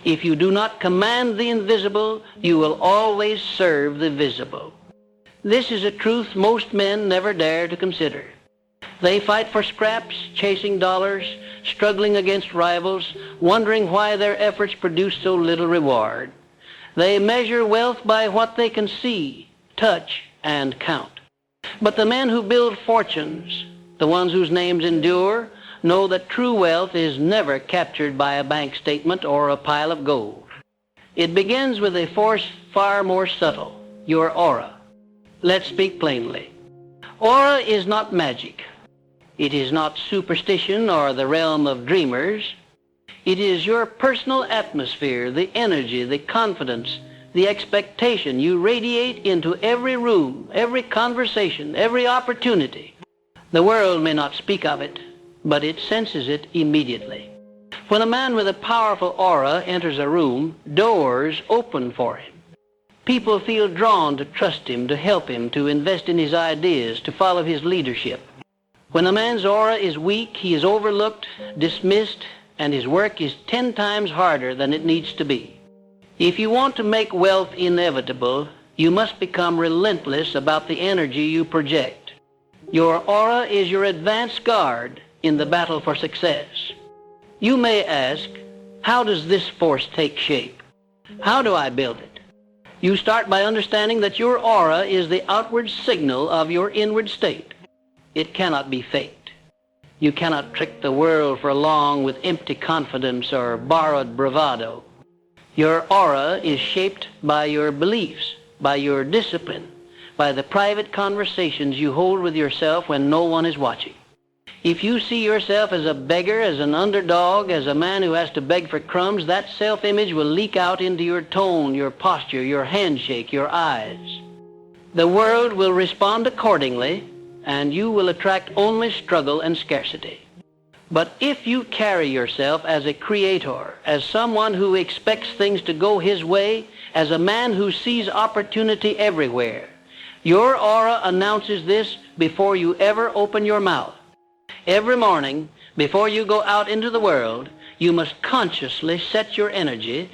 If you do not command the invisible, you will always serve the visible. This is a truth most men never dare to consider. They fight for scraps, chasing dollars, struggling against rivals, wondering why their efforts produce so little reward. They measure wealth by what they can see, touch, and count. But the men who build fortunes, the ones whose names endure, know that true wealth is never captured by a bank statement or a pile of gold. It begins with a force far more subtle, your aura. Let's speak plainly. Aura is not magic. It is not superstition or the realm of dreamers. It is your personal atmosphere, the energy, the confidence, the expectation you radiate into every room, every conversation, every opportunity. The world may not speak of it, but it senses it immediately. When a man with a powerful aura enters a room, doors open for him. People feel drawn to trust him, to help him, to invest in his ideas, to follow his leadership. When a man's aura is weak, he is overlooked, dismissed, and his work is 10 times harder than it needs to be. If you want to make wealth inevitable, you must become relentless about the energy you project. Your aura is your advance guard in the battle for success. You may ask, how does this force take shape? How do I build it? You start by understanding that your aura is the outward signal of your inward state. It cannot be faked. You cannot trick the world for long with empty confidence or borrowed bravado. Your aura is shaped by your beliefs, by your discipline, by the private conversations you hold with yourself when no one is watching. If you see yourself as a beggar, as an underdog, as a man who has to beg for crumbs, that self-image will leak out into your tone, your posture, your handshake, your eyes. The world will respond accordingly, and you will attract only struggle and scarcity. But if you carry yourself as a creator, as someone who expects things to go his way, as a man who sees opportunity everywhere, your aura announces this before you ever open your mouth. Every morning, before you go out into the world, you must consciously set your energy.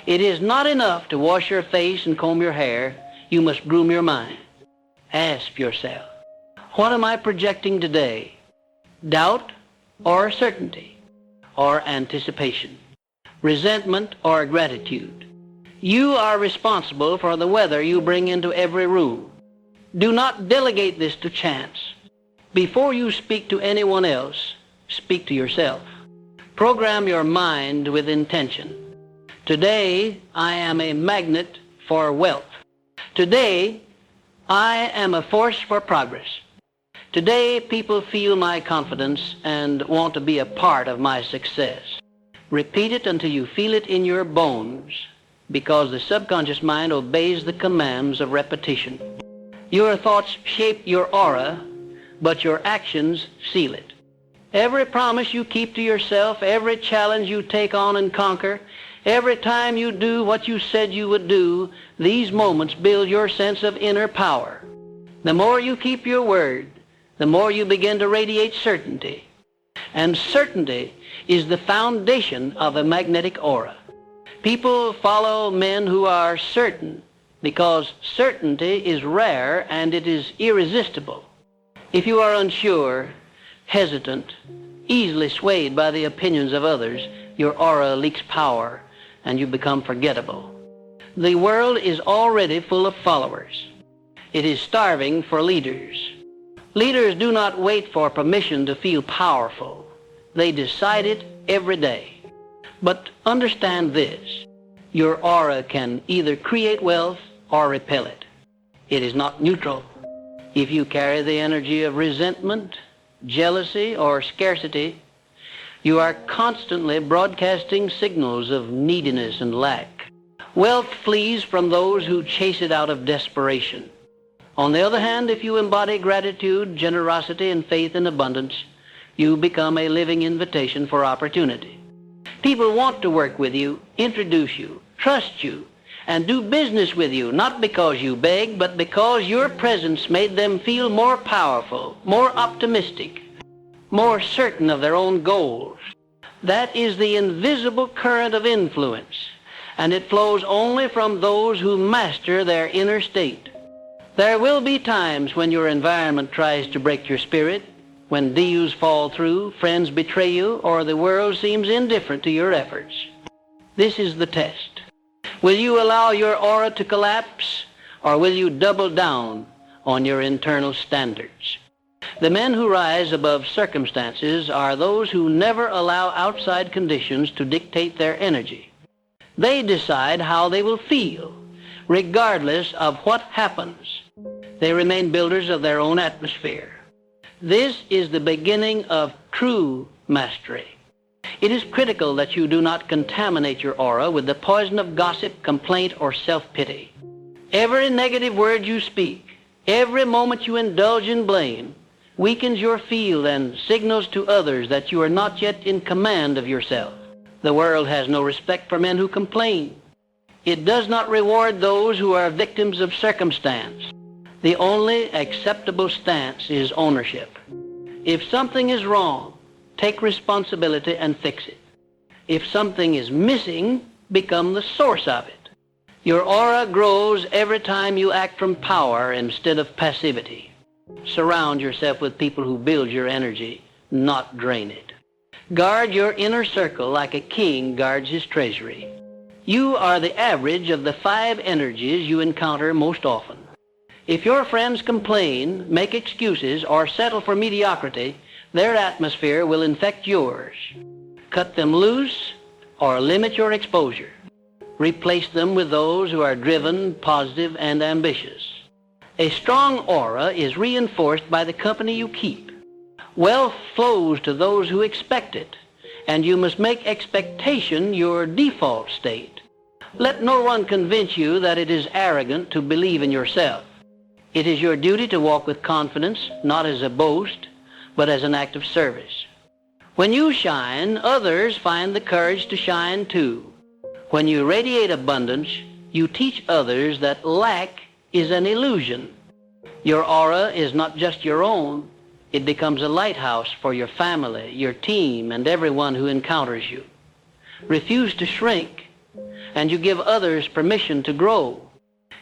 It is not enough to wash your face and comb your hair. You must groom your mind. Ask yourself, what am I projecting today? Doubt or certainty or anticipation? Resentment or gratitude? You are responsible for the weather you bring into every room. Do not delegate this to chance. Before you speak to anyone else, speak to yourself. Program your mind with intention. Today, I am a magnet for wealth. Today, I am a force for progress. Today, people feel my confidence and want to be a part of my success. Repeat it until you feel it in your bones, because the subconscious mind obeys the commands of repetition. Your thoughts shape your aura, but your actions seal it. Every promise you keep to yourself, every challenge you take on and conquer, every time you do what you said you would do, these moments build your sense of inner power. The more you keep your word, the more you begin to radiate certainty. And certainty is the foundation of a magnetic aura. People follow men who are certain because certainty is rare and it is irresistible. If you are unsure, hesitant, easily swayed by the opinions of others, your aura leaks power and you become forgettable. The world is already full of followers. It is starving for leaders. Leaders do not wait for permission to feel powerful. They decide it every day. But understand this, your aura can either create wealth or repel it. It is not neutral. If you carry the energy of resentment, jealousy, or scarcity, you are constantly broadcasting signals of neediness and lack. Wealth flees from those who chase it out of desperation. On the other hand, if you embody gratitude, generosity, and faith in abundance, you become a living invitation for opportunity. People want to work with you, introduce you, trust you, and do business with you, not because you beg, but because your presence made them feel more powerful, more optimistic, more certain of their own goals. That is the invisible current of influence, and it flows only from those who master their inner state. There will be times when your environment tries to break your spirit, when deals fall through, friends betray you, or the world seems indifferent to your efforts. This is the test. Will you allow your aura to collapse, or will you double down on your internal standards? The men who rise above circumstances are those who never allow outside conditions to dictate their energy. They decide how they will feel, regardless of what happens. They remain builders of their own atmosphere. This is the beginning of true mastery. It is critical that you do not contaminate your aura with the poison of gossip, complaint, or self-pity. Every negative word you speak, every moment you indulge in blame, weakens your field and signals to others that you are not yet in command of yourself. The world has no respect for men who complain. It does not reward those who are victims of circumstance. The only acceptable stance is ownership. If something is wrong, take responsibility and fix it. If something is missing, become the source of it. Your aura grows every time you act from power instead of passivity. Surround yourself with people who build your energy, not drain it. Guard your inner circle like a king guards his treasury. You are the average of the 5 energies you encounter most often. If your friends complain, make excuses, or settle for mediocrity, their atmosphere will infect yours. Cut them loose or limit your exposure. Replace them with those who are driven, positive, and ambitious. A strong aura is reinforced by the company you keep. Wealth flows to those who expect it, and you must make expectation your default state. Let no one convince you that it is arrogant to believe in yourself. It is your duty to walk with confidence, not as a boast, but as an act of service. When you shine, others find the courage to shine too. When you radiate abundance, you teach others that lack is an illusion. Your aura is not just your own. It becomes a lighthouse for your family, your team, and everyone who encounters you. Refuse to shrink, and you give others permission to grow.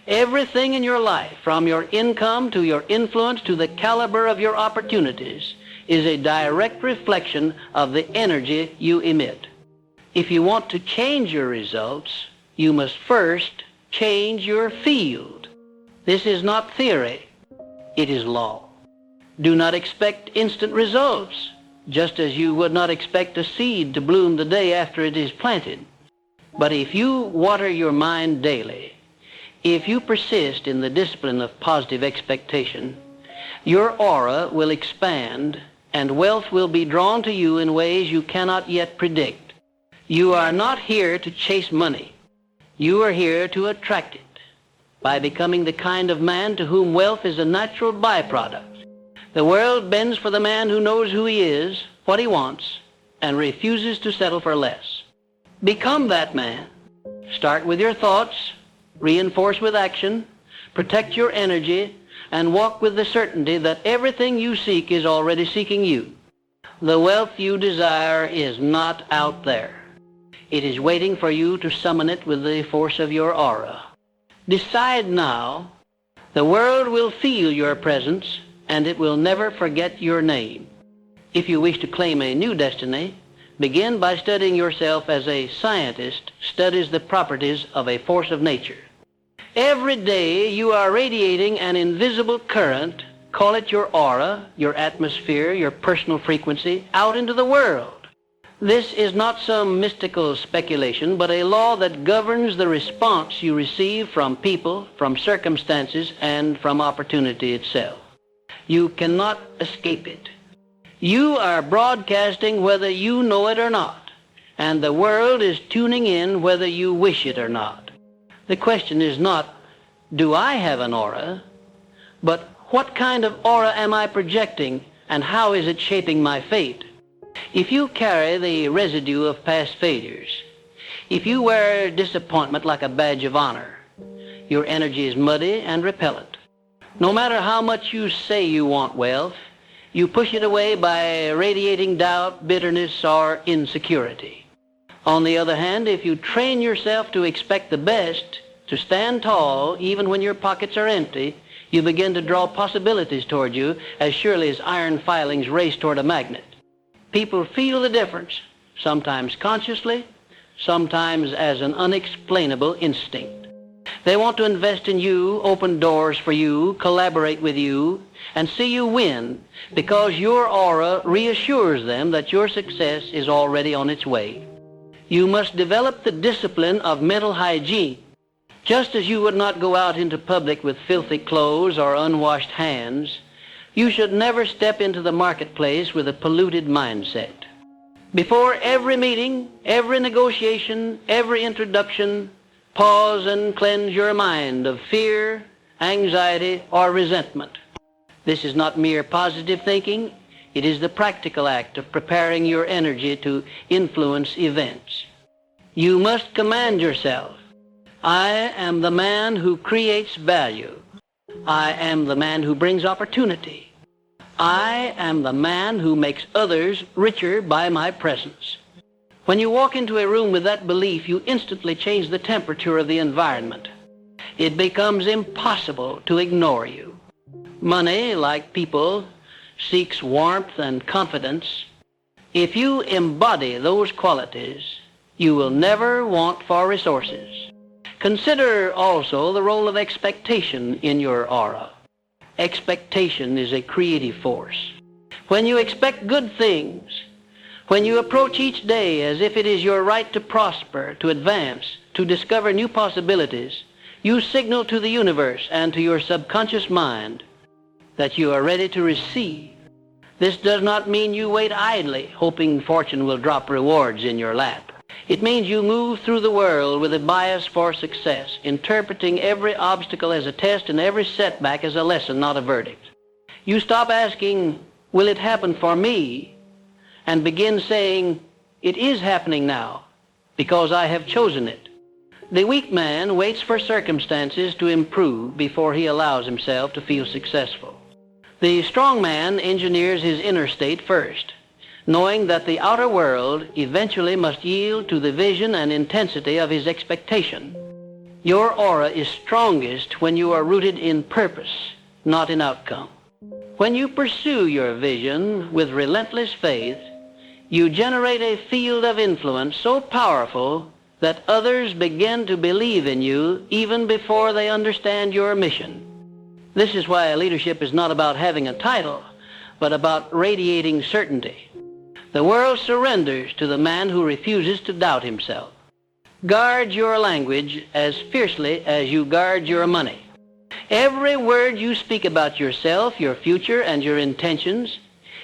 Everything in your life, from your income to your influence to the caliber of your opportunities, is a direct reflection of the energy you emit. If you want to change your results, you must first change your field. This is not theory, it is law. Do not expect instant results, just as you would not expect a seed to bloom the day after it is planted. But if you water your mind daily, if you persist in the discipline of positive expectation, your aura will expand and wealth will be drawn to you in ways you cannot yet predict. You are not here to chase money. You are here to attract it by becoming the kind of man to whom wealth is a natural byproduct. The world bends for the man who knows who he is, what he wants, and refuses to settle for less. Become that man. Start with your thoughts, reinforce with action, protect your energy, and walk with the certainty that everything you seek is already seeking you. The wealth you desire is not out there. It is waiting for you to summon it with the force of your aura. Decide now. The world will feel your presence, and it will never forget your name. If you wish to claim a new destiny, begin by studying yourself as a scientist studies the properties of a force of nature. Every day you are radiating an invisible current, call it your aura, your atmosphere, your personal frequency, out into the world. This is not some mystical speculation, but a law that governs the response you receive from people, from circumstances, and from opportunity itself. You cannot escape it. You are broadcasting whether you know it or not, and the world is tuning in whether you wish it or not. The question is not, do I have an aura, but what kind of aura am I projecting, and how is it shaping my fate? If you carry the residue of past failures, if you wear disappointment like a badge of honor, your energy is muddy and repellent. No matter how much you say you want wealth, You push it away by radiating doubt, bitterness, or insecurity. On the other hand, if you train yourself to expect the best, to stand tall even when your pockets are empty, you begin to draw possibilities toward you as surely as iron filings race toward a magnet. People feel the difference, sometimes consciously, sometimes as an unexplainable instinct. They want to invest in you, open doors for you, collaborate with you, and see you win because your aura reassures them that your success is already on its way. You must develop the discipline of mental hygiene. Just as you would not go out into public with filthy clothes or unwashed hands, you should never step into the marketplace with a polluted mindset. Before every meeting, every negotiation, every introduction, pause and cleanse your mind of fear, anxiety, or resentment. This is not mere positive thinking. It is the practical act of preparing your energy to influence events. You must command yourself. I am the man who creates value. I am the man who brings opportunity. I am the man who makes others richer by my presence. When you walk into a room with that belief, you instantly change the temperature of the environment. It becomes impossible to ignore you. Money, like people, seeks warmth and confidence. If you embody those qualities, you will never want for resources. Consider also the role of expectation in your aura. Expectation is a creative force. When you expect good things, when you approach each day as if it is your right to prosper, to advance, to discover new possibilities, you signal to the universe and to your subconscious mind that you are ready to receive. This does not mean you wait idly, hoping fortune will drop rewards in your lap. It means you move through the world with a bias for success, interpreting every obstacle as a test and every setback as a lesson, not a verdict. You stop asking, will it happen for me? And begin saying, it is happening now, because I have chosen it. The weak man waits for circumstances to improve before he allows himself to feel successful. The strong man engineers his inner state first, knowing that the outer world eventually must yield to the vision and intensity of his expectation. Your aura is strongest when you are rooted in purpose, not in outcome. When you pursue your vision with relentless faith, you generate a field of influence so powerful that others begin to believe in you even before they understand your mission. This is why leadership is not about having a title, but about radiating certainty. The world surrenders to the man who refuses to doubt himself. Guard your language as fiercely as you guard your money. Every word you speak about yourself, your future, and your intentions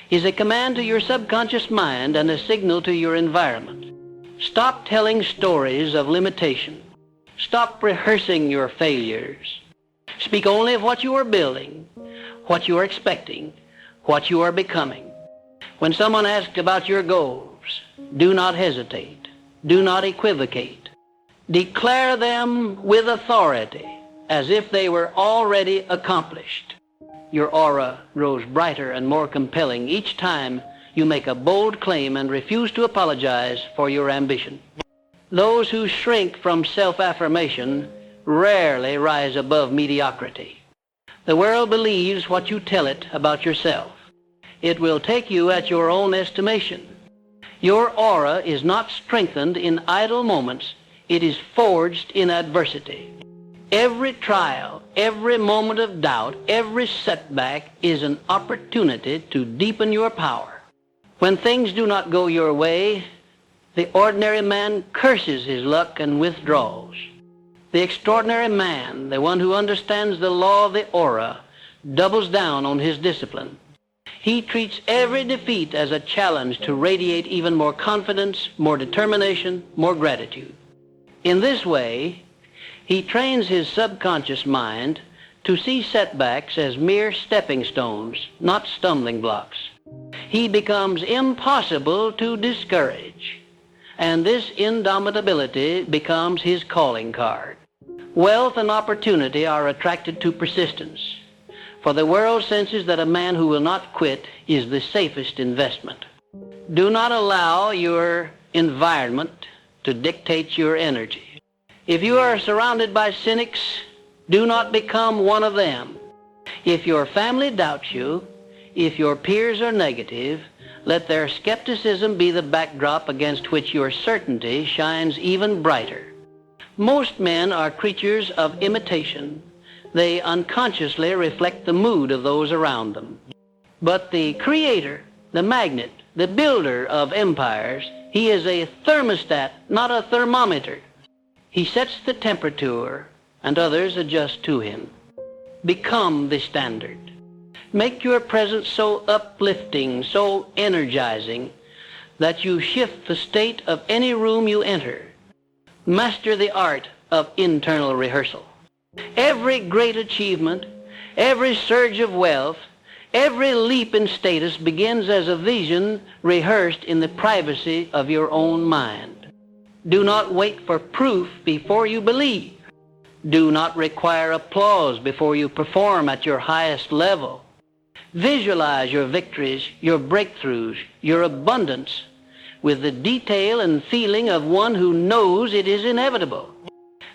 is a command to your subconscious mind and a signal to your environment. Stop telling stories of limitation. Stop rehearsing your failures. Speak only of what you are building, what you are expecting, what you are becoming. When someone asks about your goals, do not hesitate. Do not equivocate. Declare them with authority, as if they were already accomplished. Your aura grows brighter and more compelling each time you make a bold claim and refuse to apologize for your ambition. Those who shrink from self-affirmation rarely rise above mediocrity. The world believes what you tell it about yourself. It will take you at your own estimation. Your aura is not strengthened in idle moments. It is forged in adversity. Every trial, every moment of doubt, every setback is an opportunity to deepen your power. When things do not go your way, the ordinary man curses his luck and withdraws. The extraordinary man, the one who understands the law of the aura, doubles down on his discipline. He treats every defeat as a challenge to radiate even more confidence, more determination, more gratitude. In this way, he trains his subconscious mind to see setbacks as mere stepping stones, not stumbling blocks. He becomes impossible to discourage, and this indomitability becomes his calling card. Wealth and opportunity are attracted to persistence. For the world senses that a man who will not quit is the safest investment. Do not allow your environment to dictate your energy. If you are surrounded by cynics, do not become one of them. If your family doubts you, if your peers are negative, let their skepticism be the backdrop against which your certainty shines even brighter. Most men are creatures of imitation. They unconsciously reflect the mood of those around them. But the creator, the magnet, the builder of empires, he is a thermostat, not a thermometer. He sets the temperature, and others adjust to him. Become the standard. Make your presence so uplifting, so energizing, that you shift the state of any room you enter. Master the art of internal rehearsal. Every great achievement, every surge of wealth, every leap in status begins as a vision rehearsed in the privacy of your own mind. Do not wait for proof before you believe. Do not require applause before you perform at your highest level. Visualize your victories, your breakthroughs, your abundance with the detail and feeling of one who knows it is inevitable.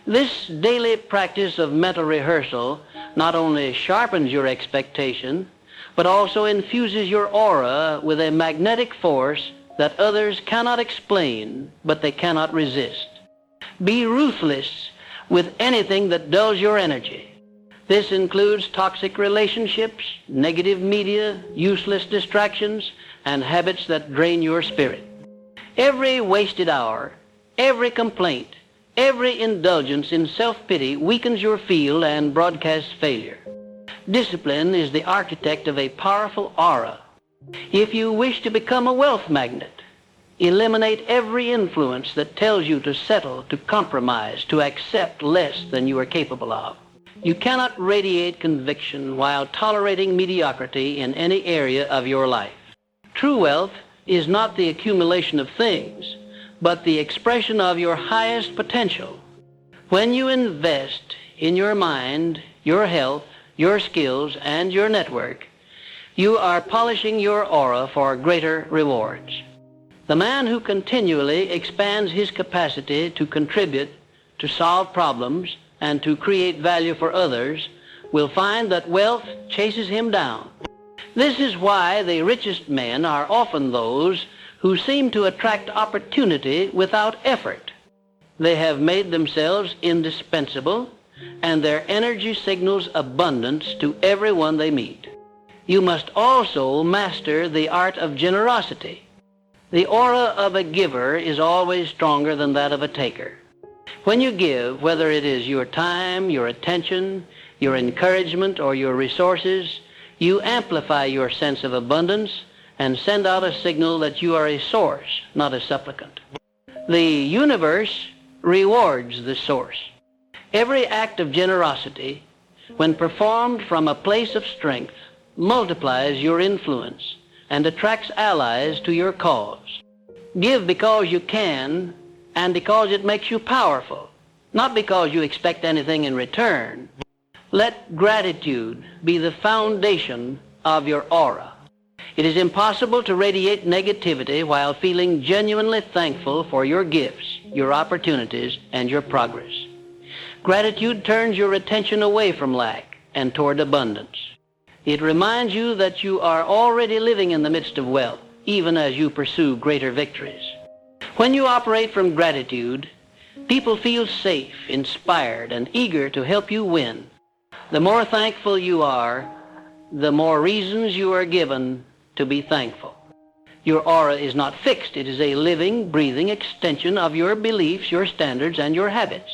This daily practice of mental rehearsal not only sharpens your expectation, but also infuses your aura with a magnetic force that others cannot explain, but they cannot resist. Be ruthless with anything that dulls your energy. This includes toxic relationships, negative media, useless distractions, and habits that drain your spirit. Every wasted hour, every complaint, every indulgence in self-pity weakens your field and broadcasts failure. Discipline is the architect of a powerful aura. If you wish to become a wealth magnet, eliminate every influence that tells you to settle, to compromise, to accept less than you are capable of. You cannot radiate conviction while tolerating mediocrity in any area of your life. True wealth is not the accumulation of things, but the expression of your highest potential. When you invest in your mind, your health, your skills, and your network, you are polishing your aura for greater rewards. The man who continually expands his capacity to contribute, to solve problems, and to create value for others will find that wealth chases him down. This is why the richest men are often those who seem to attract opportunity without effort. They have made themselves indispensable, and their energy signals abundance to everyone they meet. You must also master the art of generosity. The aura of a giver is always stronger than that of a taker. When you give, whether it is your time, your attention, your encouragement, or your resources, you amplify your sense of abundance and send out a signal that you are a source, not a supplicant. The universe rewards the source. Every act of generosity, when performed from a place of strength, multiplies your influence and attracts allies to your cause. Give because you can and because it makes you powerful, not because you expect anything in return. Let gratitude be the foundation of your aura. It is impossible to radiate negativity while feeling genuinely thankful for your gifts, your opportunities, and your progress. Gratitude turns your attention away from lack and toward abundance. It reminds you that you are already living in the midst of wealth, even as you pursue greater victories. When you operate from gratitude, people feel safe, inspired, and eager to help you win. The more thankful you are, the more reasons you are given to be thankful. Your aura is not fixed. It is a living, breathing extension of your beliefs, your standards, and your habits.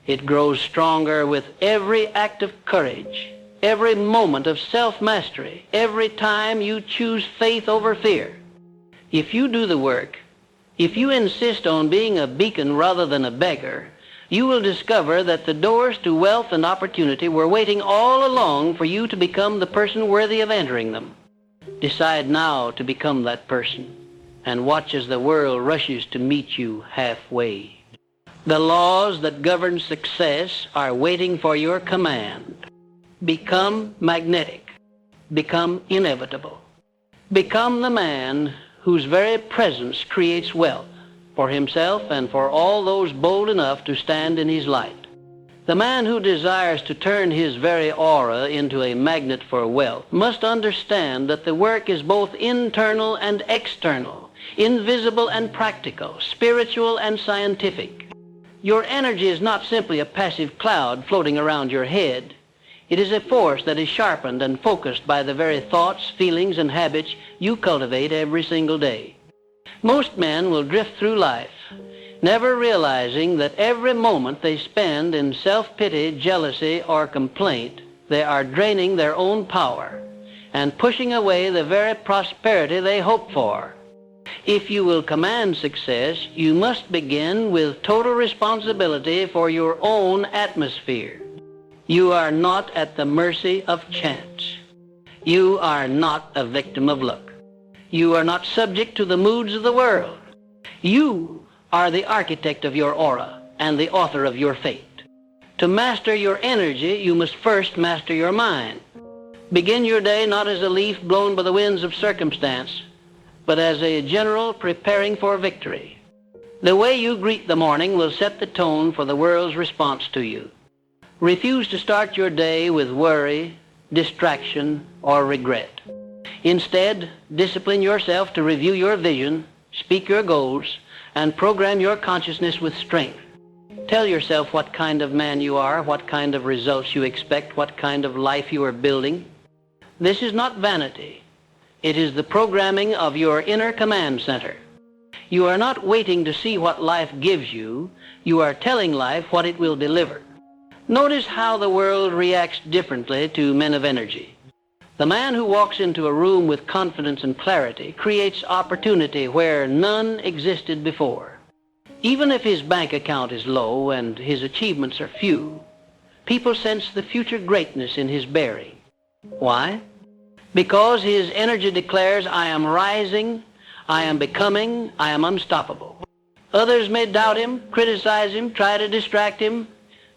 It grows stronger with every act of courage, every moment of self-mastery, every time you choose faith over fear. If you do the work, if you insist on being a beacon rather than a beggar, you will discover that the doors to wealth and opportunity were waiting all along for you to become the person worthy of entering them. Decide now to become that person, and watch as the world rushes to meet you halfway. The laws that govern success are waiting for your command. Become magnetic. become inevitable. Become the man whose very presence creates wealth for himself and for all those bold enough to stand in his light. The man who desires to turn his very aura into a magnet for wealth must understand that the work is both internal and external, invisible and practical, spiritual and scientific. Your energy is not simply a passive cloud floating around your head. It is a force that is sharpened and focused by the very thoughts, feelings, and habits you cultivate every single day. Most men will drift through life, never realizing that every moment they spend in self-pity, jealousy, or complaint, they are draining their own power and pushing away the very prosperity they hope for. If you will command success, you must begin with total responsibility for your own atmosphere. You are not at the mercy of chance. You are not a victim of luck. You are not subject to the moods of the world. You are the architect of your aura and the author of your fate. To master your energy, you must first master your mind. Begin your day not as a leaf blown by the winds of circumstance, but as a general preparing for victory. The way you greet the morning will set the tone for the world's response to you. Refuse to start your day with worry, distraction, or regret. Instead, discipline yourself to review your vision, speak your goals, and program your consciousness with strength. Tell yourself what kind of man you are, what kind of results you expect, what kind of life you are building. This is not vanity. It is the programming of your inner command center. You are not waiting to see what life gives you. You are telling life what it will deliver. Notice how the world reacts differently to men of energy. The man who walks into a room with confidence and clarity creates opportunity where none existed before. Even if his bank account is low and his achievements are few, people sense the future greatness in his bearing. Why? Because his energy declares, I am rising, I am becoming, I am unstoppable. Others may doubt him, criticize him, try to distract him,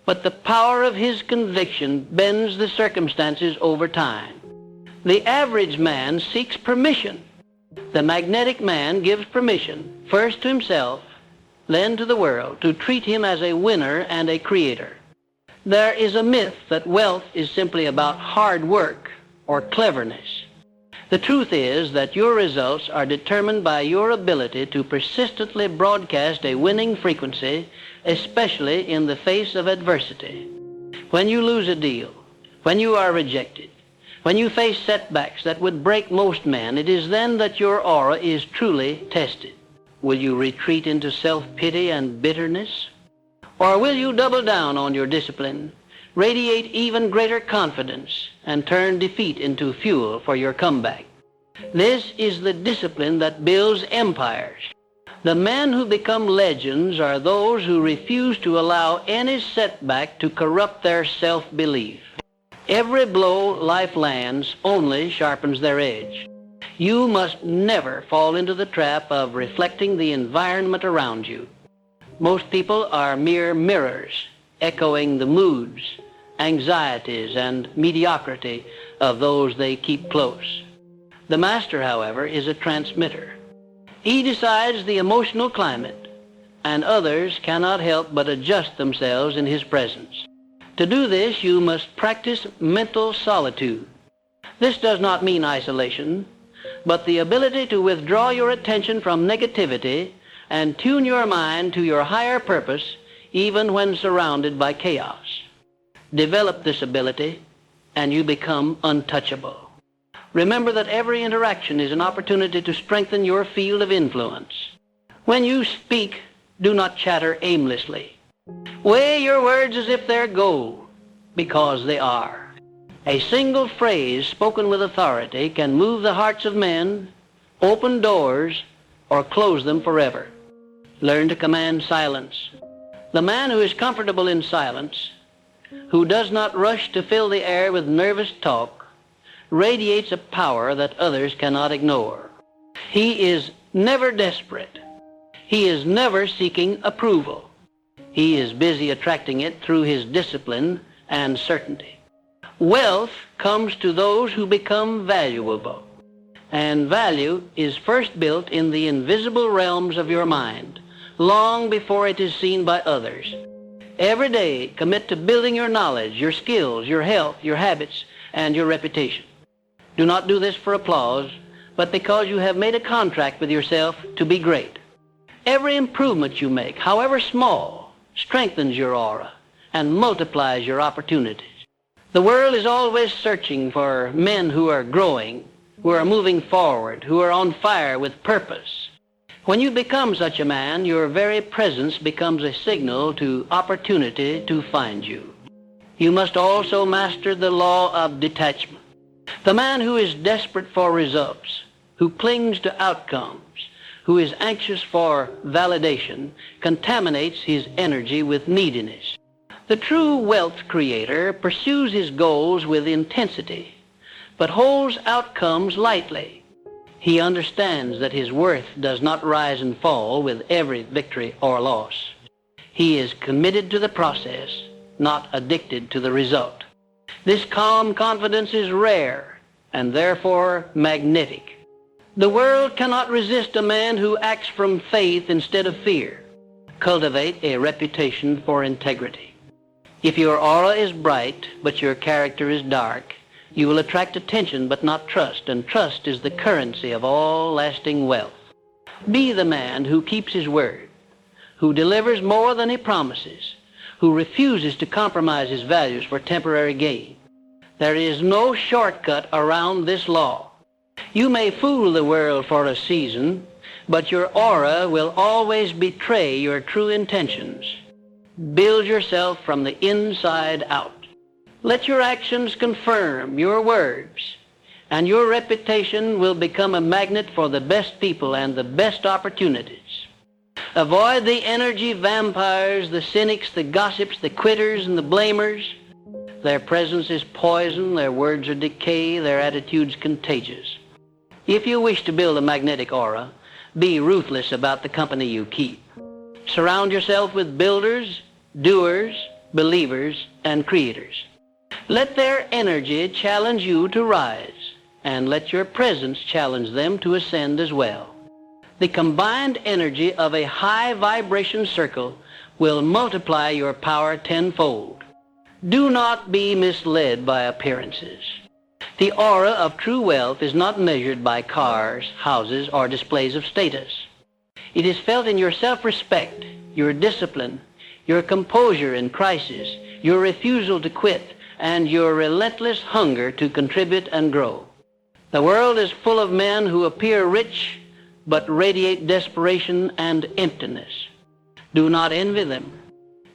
but the power of his conviction bends the circumstances over time. The average man seeks permission. The magnetic man gives permission, first to himself, then to the world, to treat him as a winner and a creator. There is a myth that wealth is simply about hard work or cleverness. The truth is that your results are determined by your ability to persistently broadcast a winning frequency, especially in the face of adversity. When you lose a deal, when you are rejected, when you face setbacks that would break most men, it is then that your aura is truly tested. Will you retreat into self-pity and bitterness? Or will you double down on your discipline, radiate even greater confidence, and turn defeat into fuel for your comeback? This is the discipline that builds empires. The men who become legends are those who refuse to allow any setback to corrupt their self-belief. Every blow life lands only sharpens their edge. You must never fall into the trap of reflecting the environment around you. Most people are mere mirrors, echoing the moods, anxieties, and mediocrity of those they keep close. The master, however, is a transmitter. He decides the emotional climate, and others cannot help but adjust themselves in his presence. To do this, you must practice mental solitude. This does not mean isolation, but the ability to withdraw your attention from negativity and tune your mind to your higher purpose even when surrounded by chaos. Develop this ability, and you become untouchable. Remember that every interaction is an opportunity to strengthen your field of influence. When you speak, do not chatter aimlessly. Weigh your words as if they're gold, because they are. A single phrase spoken with authority can move the hearts of men, open doors, or close them forever. Learn to command silence. The man who is comfortable in silence, who does not rush to fill the air with nervous talk, radiates a power that others cannot ignore. He is never desperate. He is never seeking approval. He is busy attracting it through his discipline and certainty. Wealth comes to those who become valuable. And value is first built in the invisible realms of your mind, long before it is seen by others. Every day, commit to building your knowledge, your skills, your health, your habits, and your reputation. Do not do this for applause, but because you have made a contract with yourself to be great. Every improvement you make, however small, strengthens your aura and multiplies your opportunities. The world is always searching for men who are growing, who are moving forward, who are on fire with purpose. When you become such a man, your very presence becomes a signal to opportunity to find you. You must also master the law of detachment. The man who is desperate for results, who clings to outcomes, who is anxious for validation, contaminates his energy with neediness. The true wealth creator pursues his goals with intensity, but holds outcomes lightly. He understands that his worth does not rise and fall with every victory or loss. He is committed to the process, not addicted to the result. This calm confidence is rare and therefore magnetic. The world cannot resist a man who acts from faith instead of fear. Cultivate a reputation for integrity. If your aura is bright, but your character is dark, you will attract attention but not trust, and trust is the currency of all lasting wealth. Be the man who keeps his word, who delivers more than he promises, who refuses to compromise his values for temporary gain. There is no shortcut around this law. You may fool the world for a season, but your aura will always betray your true intentions. Build yourself from the inside out. Let your actions confirm your words, and your reputation will become a magnet for the best people and the best opportunities. Avoid the energy vampires, the cynics, the gossips, the quitters, and the blamers. Their presence is poison, their words are decay, their attitudes contagious. If you wish to build a magnetic aura, be ruthless about the company you keep. Surround yourself with builders, doers, believers, and creators. Let their energy challenge you to rise, and let your presence challenge them to ascend as well. The combined energy of a high vibration circle will multiply your power tenfold. Do not be misled by appearances. The aura of true wealth is not measured by cars, houses, or displays of status. It is felt in your self-respect, your discipline, your composure in crisis, your refusal to quit, and your relentless hunger to contribute and grow. The world is full of men who appear rich but radiate desperation and emptiness. Do not envy them.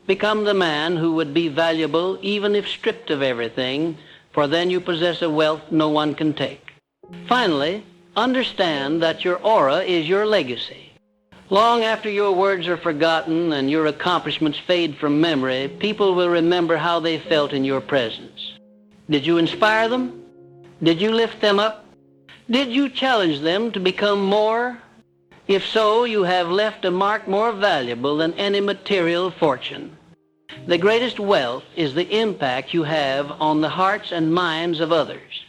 Become the man who would be valuable even if stripped of everything, for then you possess a wealth no one can take. Finally, understand that your aura is your legacy. Long after your words are forgotten and your accomplishments fade from memory, people will remember how they felt in your presence. Did you inspire them? Did you lift them up? Did you challenge them to become more? If so, you have left a mark more valuable than any material fortune. The greatest wealth is the impact you have on the hearts and minds of others.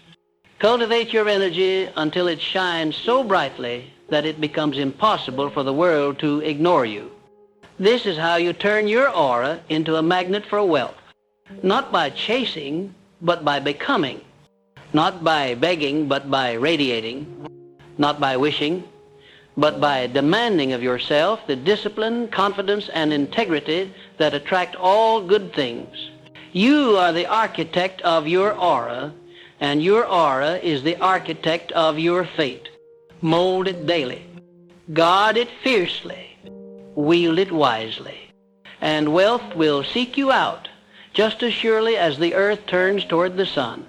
Cultivate your energy until it shines so brightly that it becomes impossible for the world to ignore you. This is how you turn your aura into a magnet for wealth. Not by chasing, but by becoming. Not by begging, but by radiating. Not by wishing, but by demanding of yourself the discipline, confidence, and integrity that attract all good things. You are the architect of your aura, and your aura is the architect of your fate. Mold it daily. Guard it fiercely. Wield it wisely. And wealth will seek you out just as surely as the earth turns toward the sun.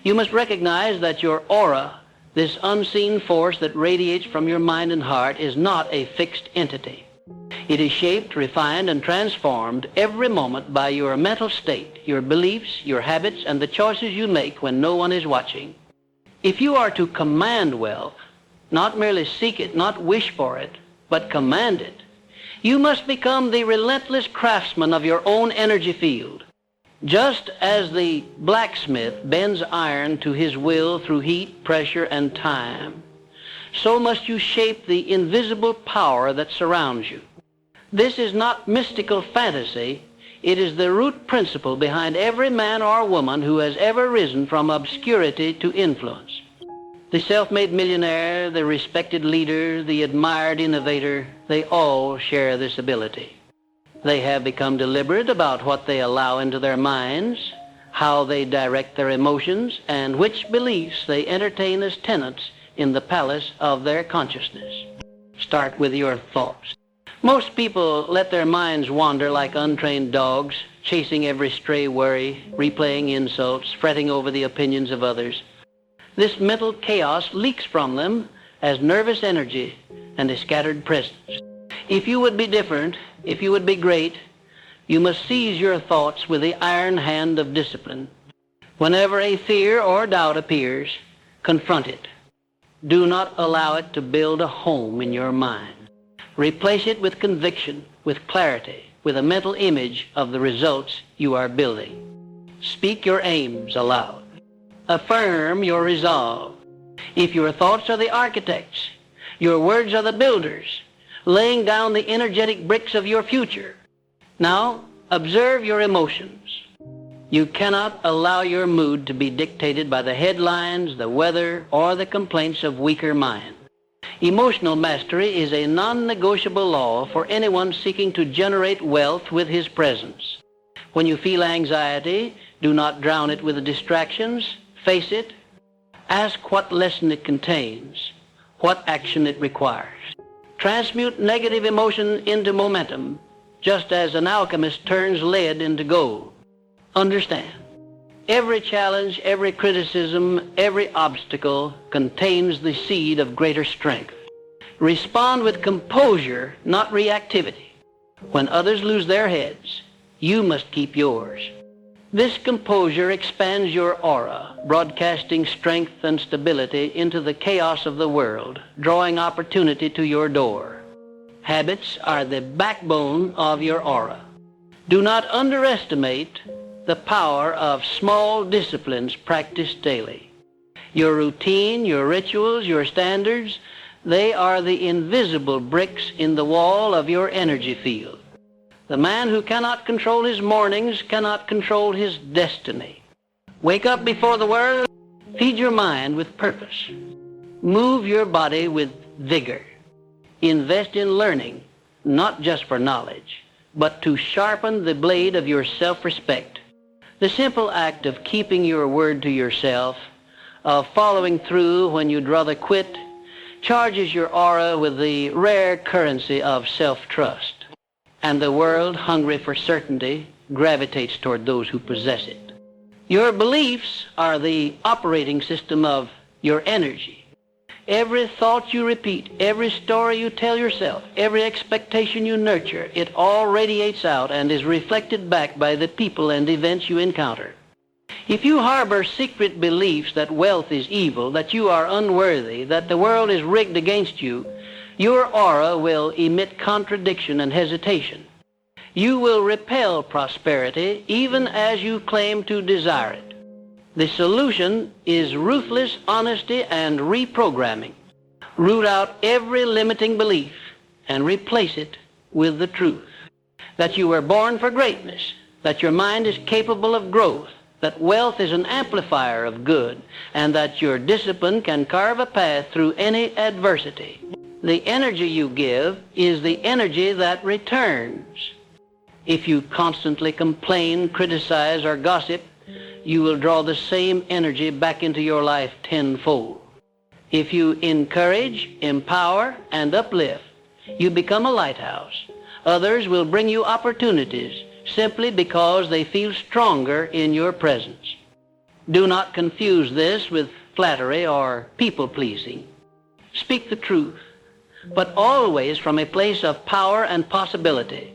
You must recognize that your aura, this unseen force that radiates from your mind and heart, is not a fixed entity. It is shaped, refined, and transformed every moment by your mental state, your beliefs, your habits, and the choices you make when no one is watching. If you are to command wealth, not merely seek it, not wish for it, but command it, you must become the relentless craftsman of your own energy field. Just as the blacksmith bends iron to his will through heat, pressure, and time, so must you shape the invisible power that surrounds you. This is not mystical fantasy. It is the root principle behind every man or woman who has ever risen from obscurity to influence. The self-made millionaire, the respected leader, the admired innovator, they all share this ability. They have become deliberate about what they allow into their minds, how they direct their emotions, and which beliefs they entertain as tenants in the palace of their consciousness. Start with your thoughts. Most people let their minds wander like untrained dogs, chasing every stray worry, replaying insults, fretting over the opinions of others. This mental chaos leaks from them as nervous energy and a scattered presence. If you would be different, if you would be great, you must seize your thoughts with the iron hand of discipline. Whenever a fear or doubt appears, confront it. Do not allow it to build a home in your mind. Replace it with conviction, with clarity, with a mental image of the results you are building. Speak your aims aloud. Affirm your resolve. If your thoughts are the architects, your words are the builders, laying down the energetic bricks of your future. Now, observe your emotions. You cannot allow your mood to be dictated by the headlines, the weather, or the complaints of weaker minds. Emotional mastery is a non-negotiable law for anyone seeking to generate wealth with his presence. When you feel anxiety, do not drown it with distractions. Face it. Ask what lesson it contains, what action it requires. Transmute negative emotion into momentum, just as an alchemist turns lead into gold. Understand, every challenge, every criticism, every obstacle contains the seed of greater strength. Respond with composure, not reactivity. When others lose their heads, you must keep yours. This composure expands your aura, broadcasting strength and stability into the chaos of the world, drawing opportunity to your door. Habits are the backbone of your aura. Do not underestimate the power of small disciplines practiced daily. Your routine, your rituals, your standards, they are the invisible bricks in the wall of your energy field. The man who cannot control his mornings cannot control his destiny. Wake up before the world. Feed your mind with purpose. Move your body with vigor. Invest in learning, not just for knowledge, but to sharpen the blade of your self-respect. The simple act of keeping your word to yourself, of following through when you'd rather quit, charges your aura with the rare currency of self-trust. And the world, hungry for certainty, gravitates toward those who possess it. Your beliefs are the operating system of your energy. Every thought you repeat, every story you tell yourself, every expectation you nurture, it all radiates out and is reflected back by the people and events you encounter. If you harbor secret beliefs that wealth is evil, that you are unworthy, that the world is rigged against you, your aura will emit contradiction and hesitation. You will repel prosperity even as you claim to desire it. The solution is ruthless honesty and reprogramming. Root out every limiting belief and replace it with the truth. That you were born for greatness, that your mind is capable of growth, that wealth is an amplifier of good, and that your discipline can carve a path through any adversity. The energy you give is the energy that returns. If you constantly complain, criticize, or gossip, you will draw the same energy back into your life tenfold. If you encourage, empower, and uplift, you become a lighthouse. Others will bring you opportunities simply because they feel stronger in your presence. Do not confuse this with flattery or people-pleasing. Speak the truth, but always from a place of power and possibility.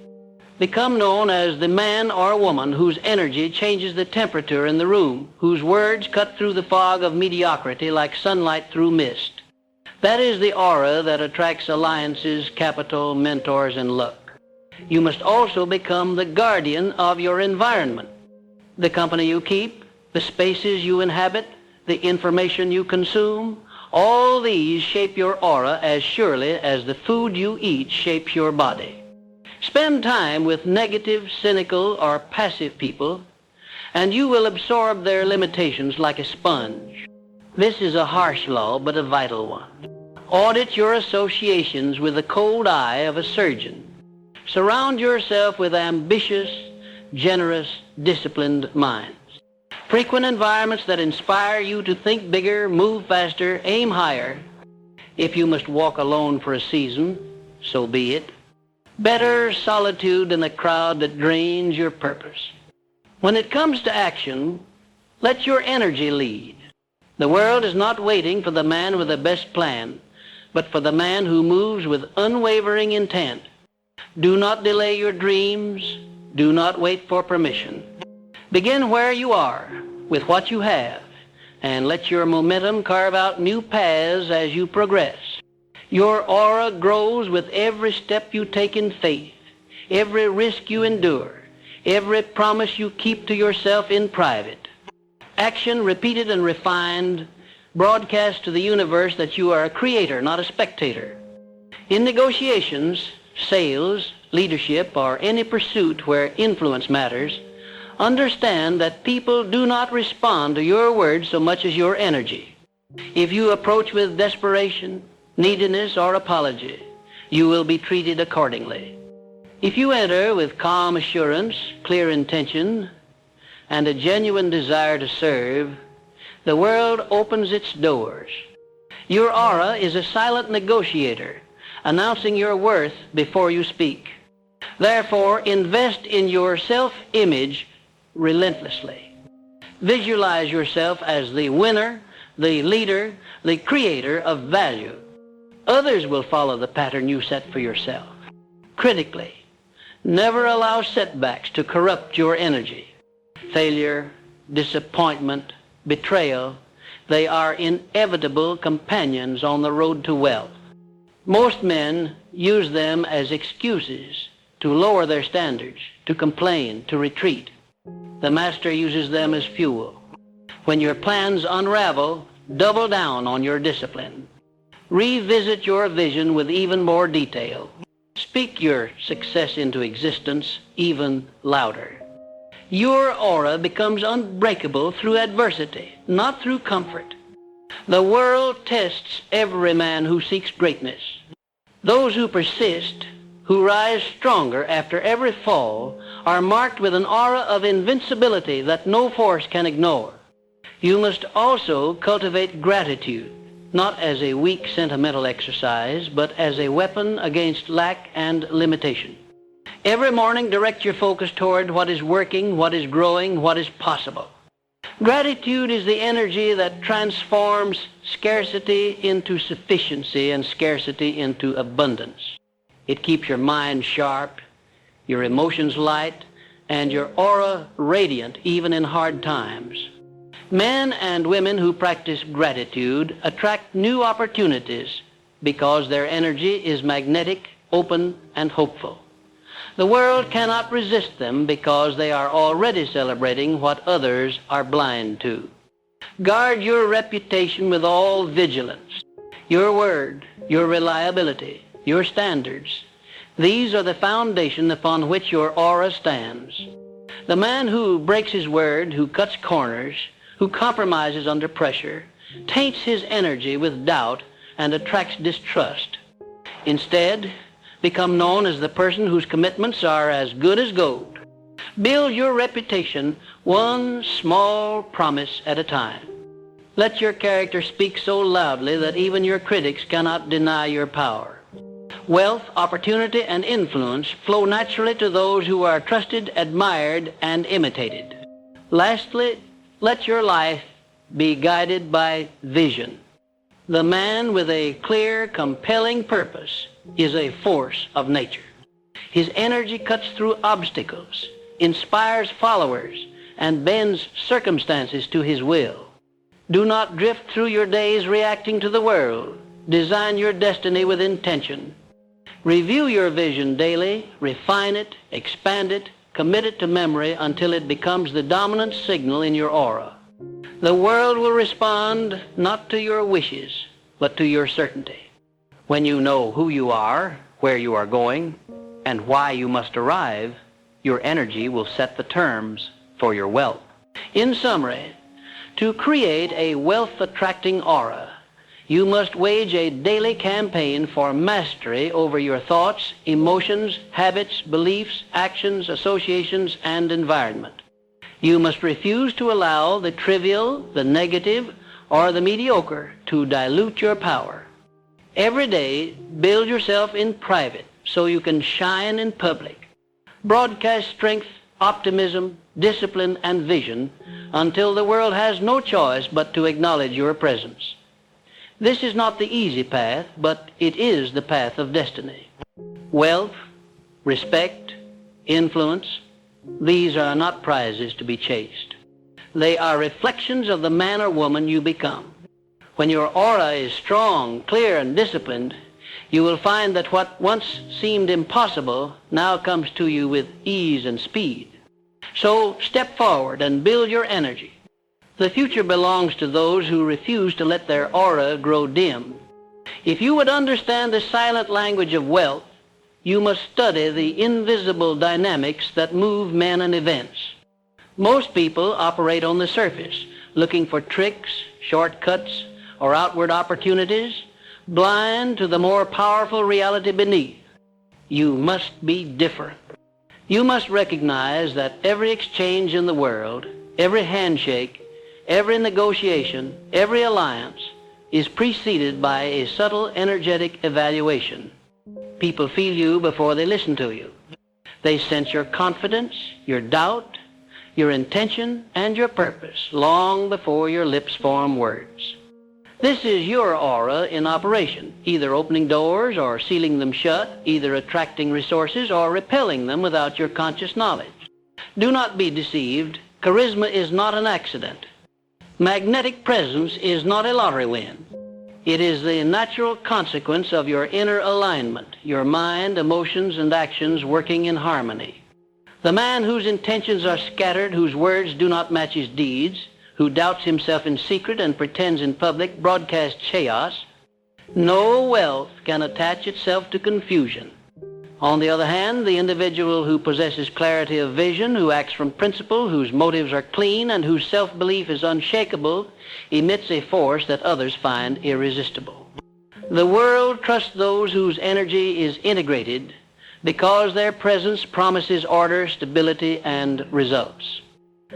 Become known as the man or woman whose energy changes the temperature in the room, whose words cut through the fog of mediocrity like sunlight through mist. That is the aura that attracts alliances, capital, mentors, and luck. You must also become the guardian of your environment. the company you keep, the spaces you inhabit, the information you consume, all these shape your aura as surely as the food you eat shapes your body. Spend time with negative, cynical, or passive people, and you will absorb their limitations like a sponge. This is a harsh law, but a vital one. Audit your associations with the cold eye of a surgeon. Surround yourself with ambitious, generous, disciplined minds. Frequent environments that inspire you to think bigger, move faster, aim higher. If you must walk alone for a season, so be it. Better solitude than a crowd that drains your purpose. When it comes to action, let your energy lead. The world is not waiting for the man with the best plan, but for the man who moves with unwavering intent. Do not delay your dreams. Do not wait for permission. Begin where you are, with what you have, and let your momentum carve out new paths as you progress. Your aura grows with every step you take in faith, every risk you endure, every promise you keep to yourself in private. Action repeated and refined broadcasts to the universe that you are a creator, not a spectator. In negotiations, sales, leadership, or any pursuit where influence matters, understand that people do not respond to your words so much as your energy. If you approach with desperation, neediness, or apology, you will be treated accordingly. If you enter with calm assurance, clear intention, and a genuine desire to serve, the world opens its doors. Your aura is a silent negotiator, announcing your worth before you speak. Therefore, invest in your self-image relentlessly. Visualize yourself as the winner, the leader, the creator of value. Others will follow the pattern you set for yourself. Critically, never allow setbacks to corrupt your energy. Failure, disappointment, betrayal, they are inevitable companions on the road to wealth. Most men use them as excuses to lower their standards, to complain, to retreat. The master uses them as fuel. When your plans unravel, double down on your discipline. Revisit your vision with even more detail. Speak your success into existence even louder. Your aura becomes unbreakable through adversity, not through comfort. The world tests every man who seeks greatness. Those who persist, who rise stronger after every fall, are marked with an aura of invincibility that no force can ignore. You must also cultivate gratitude, not as a weak sentimental exercise, but as a weapon against lack and limitation. Every morning, direct your focus toward what is working, what is growing, what is possible. Gratitude is the energy that transforms scarcity into sufficiency and scarcity into abundance. It keeps your mind sharp, your emotions light, and your aura radiant even in hard times. Men and women who practice gratitude attract new opportunities because their energy is magnetic, open, and hopeful. The world cannot resist them because they are already celebrating what others are blind to. Guard your reputation with all vigilance. Your word, your reliability, your standards. These are the foundation upon which your aura stands. The man who breaks his word, who cuts corners, who compromises under pressure, taints his energy with doubt and attracts distrust. Instead, become known as the person whose commitments are as good as gold. Build your reputation one small promise at a time. Let your character speak so loudly that even your critics cannot deny your power. Wealth, opportunity, and influence flow naturally to those who are trusted, admired, and imitated. Lastly, let your life be guided by vision. The man with a clear, compelling purpose is a force of nature. His energy cuts through obstacles, inspires followers, and bends circumstances to his will. Do not drift through your days reacting to the world. Design your destiny with intention. Review your vision daily, refine it, expand it, commit it to memory until it becomes the dominant signal in your aura. The world will respond not to your wishes, but to your certainty. When you know who you are, where you are going, and why you must arrive, your energy will set the terms for your wealth. In summary, to create a wealth-attracting aura, you must wage a daily campaign for mastery over your thoughts, emotions, habits, beliefs, actions, associations, and environment. You must refuse to allow the trivial, the negative, or the mediocre to dilute your power. Every day, build yourself in private so you can shine in public. Broadcast strength, optimism, discipline, and vision until the world has no choice but to acknowledge your presence. This is not the easy path, but it is the path of destiny. Wealth, respect, influence, these are not prizes to be chased. They are reflections of the man or woman you become. When your aura is strong, clear, and disciplined, you will find that what once seemed impossible now comes to you with ease and speed. So step forward and build your energy. The future belongs to those who refuse to let their aura grow dim. If you would understand the silent language of wealth, you must study the invisible dynamics that move men and events. Most people operate on the surface, looking for tricks, shortcuts, or outward opportunities, blind to the more powerful reality beneath. You must be different. You must recognize that every exchange in the world, every handshake, every negotiation, every alliance is preceded by a subtle energetic evaluation. People feel you before they listen to you. They sense your confidence, your doubt, your intention, and your purpose long before your lips form words. This is your aura in operation, either opening doors or sealing them shut, either attracting resources or repelling them without your conscious knowledge. Do not be deceived. Charisma is not an accident. Magnetic presence is not a lottery win. It is the natural consequence of your inner alignment, your mind, emotions, and actions working in harmony. The man whose intentions are scattered, whose words do not match his deeds, who doubts himself in secret and pretends in public, broadcasts chaos. No wealth can attach itself to confusion. On the other hand, the individual who possesses clarity of vision, who acts from principle, whose motives are clean, and whose self-belief is unshakable, emits a force that others find irresistible. The world trusts those whose energy is integrated because their presence promises order, stability, and results.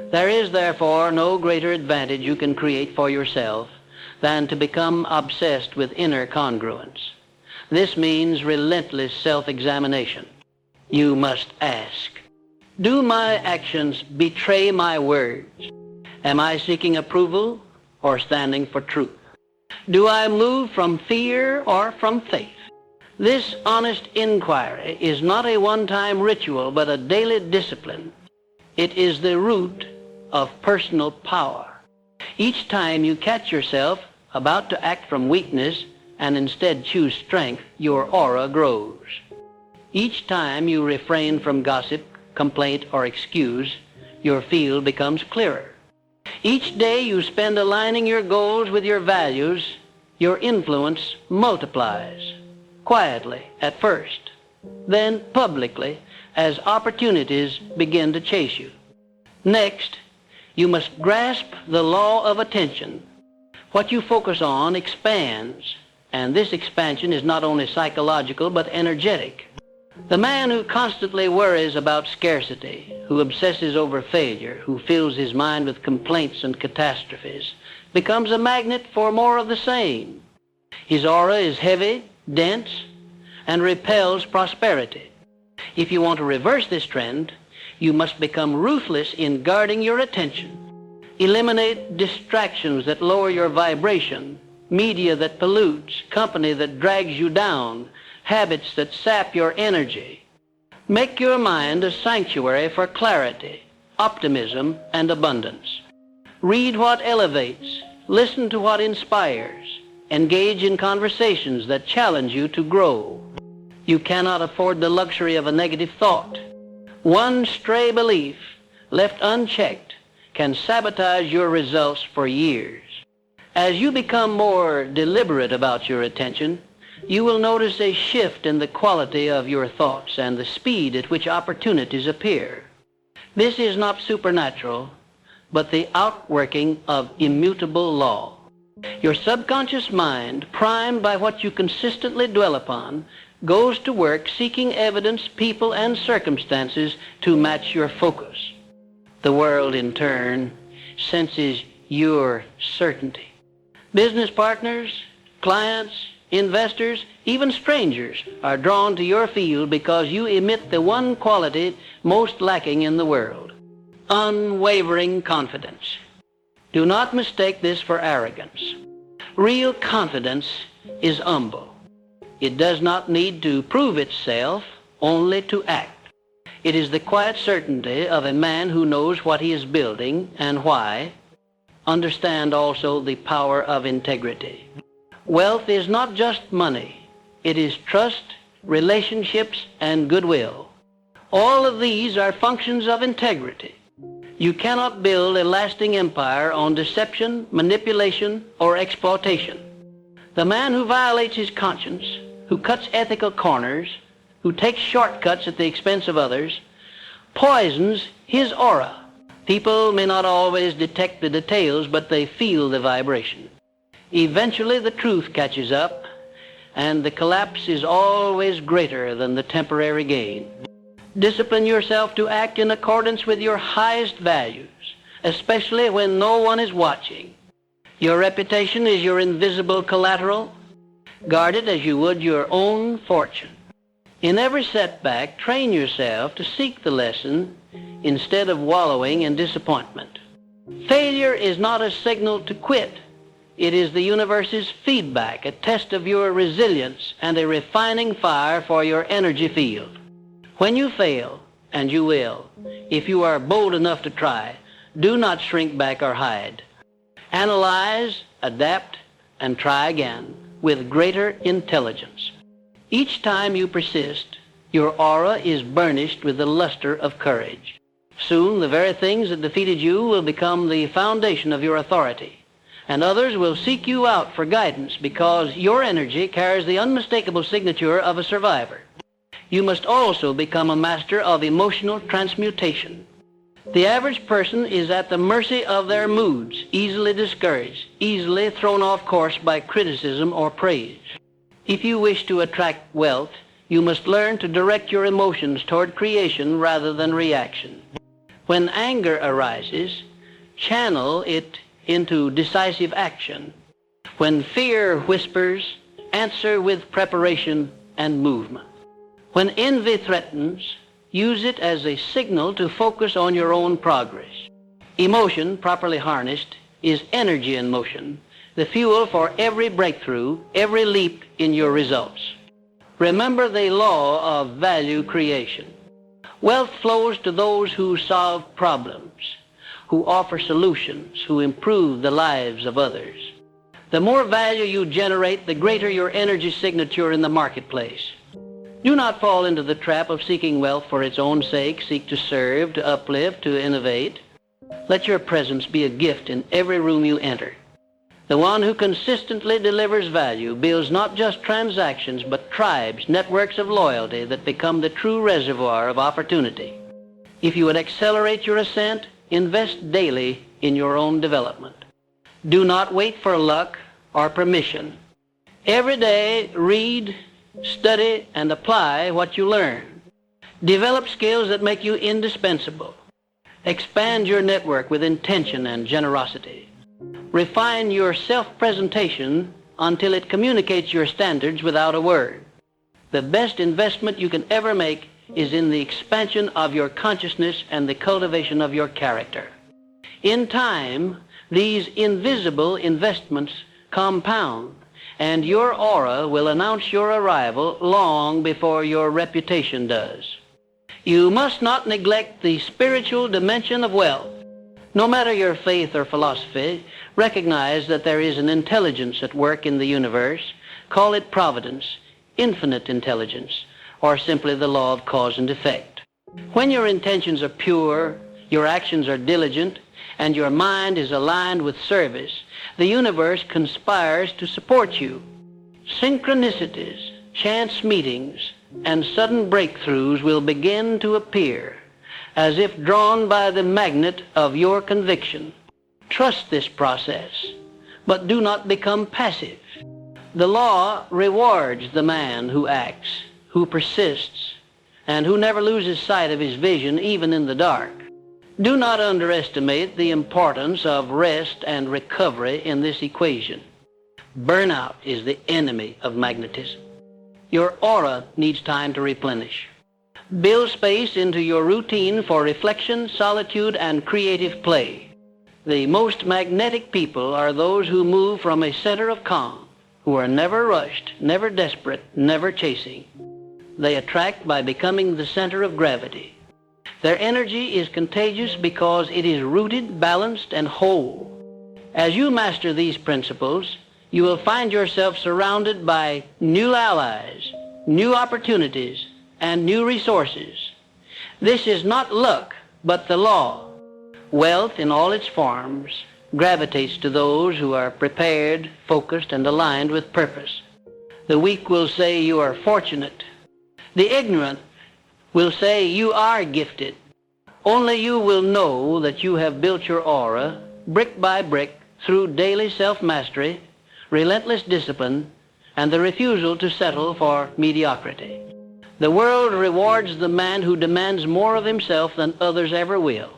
There is, therefore, no greater advantage you can create for yourself than to become obsessed with inner congruence. This means relentless self-examination. You must ask, do my actions betray my words? Am I seeking approval or standing for truth? Do I move from fear or from faith? This honest inquiry is not a one-time ritual, but a daily discipline. It is the root of personal power. Each time you catch yourself about to act from weakness and instead choose strength, your aura grows. Each time you refrain from gossip, complaint, or excuse, your field becomes clearer. Each day you spend aligning your goals with your values, your influence multiplies. Quietly at first, then publicly as opportunities begin to chase you. Next, you must grasp the law of attention. What you focus on expands, and this expansion is not only psychological but energetic. The man who constantly worries about scarcity, who obsesses over failure, who fills his mind with complaints and catastrophes, becomes a magnet for more of the same. His aura is heavy, dense, and repels prosperity. If you want to reverse this trend, you must become ruthless in guarding your attention. Eliminate distractions that lower your vibration, media that pollutes, company that drags you down, habits that sap your energy. Make your mind a sanctuary for clarity, optimism, and abundance. Read what elevates, listen to what inspires, engage in conversations that challenge you to grow. You cannot afford the luxury of a negative thought. One stray belief left unchecked can sabotage your results for years. As you become more deliberate about your attention, you will notice a shift in the quality of your thoughts and the speed at which opportunities appear. This is not supernatural, but the outworking of immutable law. Your subconscious mind, primed by what you consistently dwell upon, goes to work seeking evidence, people, and circumstances to match your focus. The world, in turn, senses your certainty. Business partners, clients, investors, even strangers are drawn to your field because you emit the one quality most lacking in the world: unwavering confidence. Do not mistake this for arrogance. Real confidence is humble. It does not need to prove itself, only to act. It is the quiet certainty of a man who knows what he is building and why. Understand also the power of integrity. Wealth is not just money. It is trust, relationships, and goodwill. All of these are functions of integrity. You cannot build a lasting empire on deception, manipulation, or exploitation. The man who violates his conscience, who cuts ethical corners, who takes shortcuts at the expense of others, poisons his aura. People may not always detect the details, but they feel the vibration. Eventually the truth catches up, and the collapse is always greater than the temporary gain. Discipline yourself to act in accordance with your highest values, especially when no one is watching. Your reputation is your invisible collateral. Guard it as you would your own fortune. In every setback, train yourself to seek the lesson instead of wallowing in disappointment. Failure is not a signal to quit. It is the universe's feedback, a test of your resilience and a refining fire for your energy field. When you fail, and you will, if you are bold enough to try, do not shrink back or hide. Analyze, adapt, and try again with greater intelligence. Each time you persist, your aura is burnished with the luster of courage. Soon the very things that defeated you will become the foundation of your authority, and others will seek you out for guidance because your energy carries the unmistakable signature of a survivor. You must also become a master of emotional transmutation. The average person is at the mercy of their moods, easily discouraged, easily thrown off course by criticism or praise. If you wish to attract wealth, you must learn to direct your emotions toward creation rather than reaction. When anger arises, channel it into decisive action. When fear whispers, answer with preparation and movement. When envy threatens, use it as a signal to focus on your own progress. Emotion, properly harnessed, is energy in motion, the fuel for every breakthrough, every leap in your results. Remember the law of value creation. Wealth flows to those who solve problems, who offer solutions, who improve the lives of others. The more value you generate, the greater your energy signature in the marketplace. Do not fall into the trap of seeking wealth for its own sake. Seek to serve, to uplift, to innovate. Let your presence be a gift in every room you enter. The one who consistently delivers value builds not just transactions, but tribes, networks of loyalty that become the true reservoir of opportunity. If you would accelerate your ascent, invest daily in your own development. Do not wait for luck or permission. Every day, read, study, and apply what you learn. Develop skills that make you indispensable. Expand your network with intention and generosity. Refine your self-presentation until it communicates your standards without a word. The best investment you can ever make is in the expansion of your consciousness and the cultivation of your character. In time, these invisible investments compound, and your aura will announce your arrival long before your reputation does. You must not neglect the spiritual dimension of wealth. No matter your faith or philosophy, recognize that there is an intelligence at work in the universe. Call it providence, infinite intelligence, or simply the law of cause and effect. When your intentions are pure, your actions are diligent, and your mind is aligned with service, the universe conspires to support you. Synchronicities, chance meetings, and sudden breakthroughs will begin to appear, as if drawn by the magnet of your conviction. Trust this process, but do not become passive. The law rewards the man who acts, who persists, and who never loses sight of his vision even in the dark. Do not underestimate the importance of rest and recovery in this equation. Burnout is the enemy of magnetism. Your aura needs time to replenish. Build space into your routine for reflection, solitude, and creative play. The most magnetic people are those who move from a center of calm, who are never rushed, never desperate, never chasing. They attract by becoming the center of gravity. Their energy is contagious because it is rooted, balanced, and whole. As you master these principles, you will find yourself surrounded by new allies, new opportunities, and new resources. This is not luck, but the law. Wealth in all its forms gravitates to those who are prepared, focused, and aligned with purpose. The weak will say you are fortunate. The ignorant will say you are gifted. Only you will know that you have built your aura, brick by brick, through daily self-mastery, relentless discipline, and the refusal to settle for mediocrity. The world rewards the man who demands more of himself than others ever will.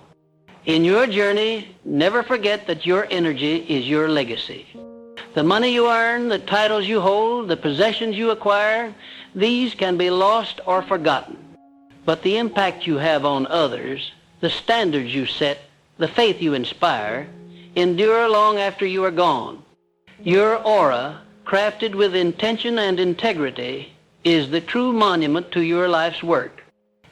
In your journey, never forget that your energy is your legacy. The money you earn, the titles you hold, the possessions you acquire, these can be lost or forgotten. But the impact you have on others, the standards you set, the faith you inspire, endure long after you are gone. Your aura, crafted with intention and integrity, is the true monument to your life's work.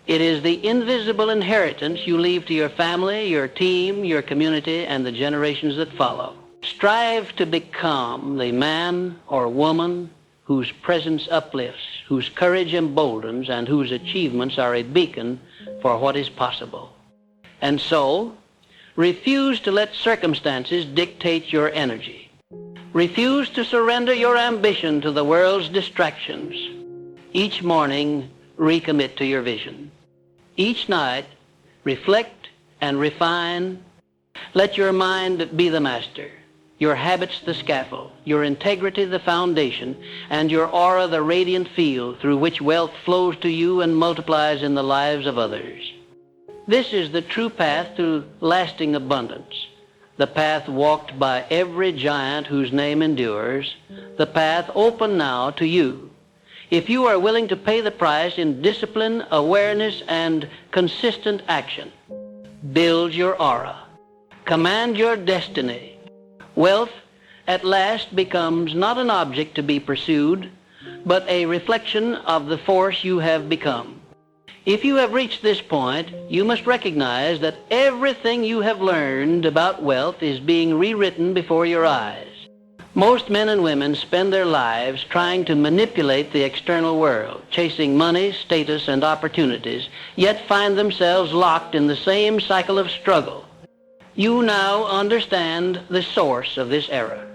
It is the invisible inheritance you leave to your family, your team, your community, and the generations that follow. Strive to become the man or woman whose presence uplifts, whose courage emboldens, and whose achievements are a beacon for what is possible. And so, refuse to let circumstances dictate your energy. Refuse to surrender your ambition to the world's distractions. Each morning, recommit to your vision. Each night, reflect and refine. Let your mind be the master, your habits the scaffold, your integrity the foundation, and your aura the radiant field through which wealth flows to you and multiplies in the lives of others. This is the true path to lasting abundance, the path walked by every giant whose name endures, the path open now to you, if you are willing to pay the price in discipline, awareness, and consistent action. Build your aura. Command your destiny. Wealth at last becomes not an object to be pursued, but a reflection of the force you have become. If you have reached this point, you must recognize that everything you have learned about wealth is being rewritten before your eyes. Most men and women spend their lives trying to manipulate the external world, chasing money, status, and opportunities, yet find themselves locked in the same cycle of struggle. You now understand the source of this error.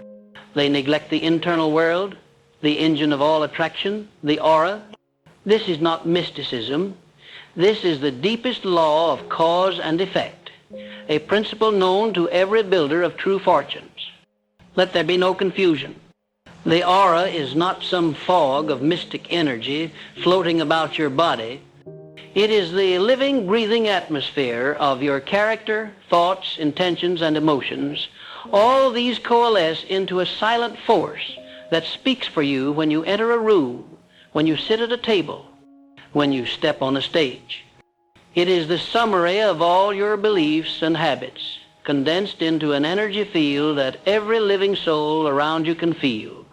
They neglect the internal world, the engine of all attraction, the aura. This is not mysticism. This is the deepest law of cause and effect, a principle known to every builder of true fortunes. Let there be no confusion. The aura is not some fog of mystic energy floating about your body. It is the living, breathing atmosphere of your character, thoughts, intentions, and emotions. All these coalesce into a silent force that speaks for you when you enter a room, when you sit at a table, when you step on a stage. It is the summary of all your beliefs and habits, condensed into an energy field that every living soul around you can feel.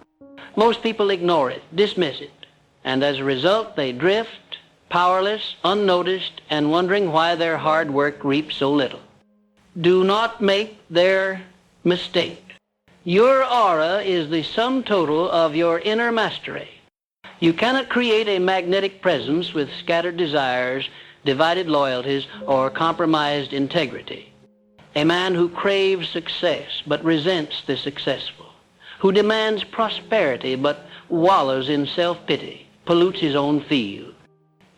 Most people ignore it, dismiss it, and as a result they drift, powerless, unnoticed, and wondering why their hard work reaps so little. Do not make their mistake. Your aura is the sum total of your inner mastery. You cannot create a magnetic presence with scattered desires, divided loyalties, or compromised integrity. A man who craves success but resents the successful, who demands prosperity but wallows in self-pity, pollutes his own field.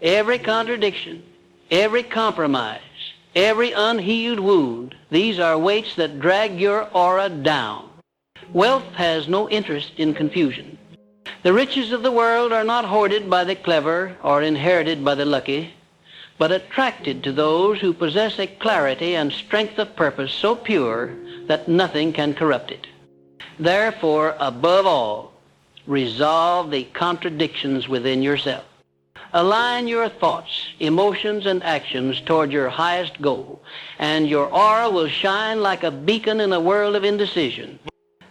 Every contradiction, every compromise, every unhealed wound, these are weights that drag your aura down. Wealth has no interest in confusion. The riches of the world are not hoarded by the clever or inherited by the lucky, but attracted to those who possess a clarity and strength of purpose so pure that nothing can corrupt it. Therefore, above all, resolve the contradictions within yourself. Align your thoughts, emotions, and actions toward your highest goal, and your aura will shine like a beacon in a world of indecision.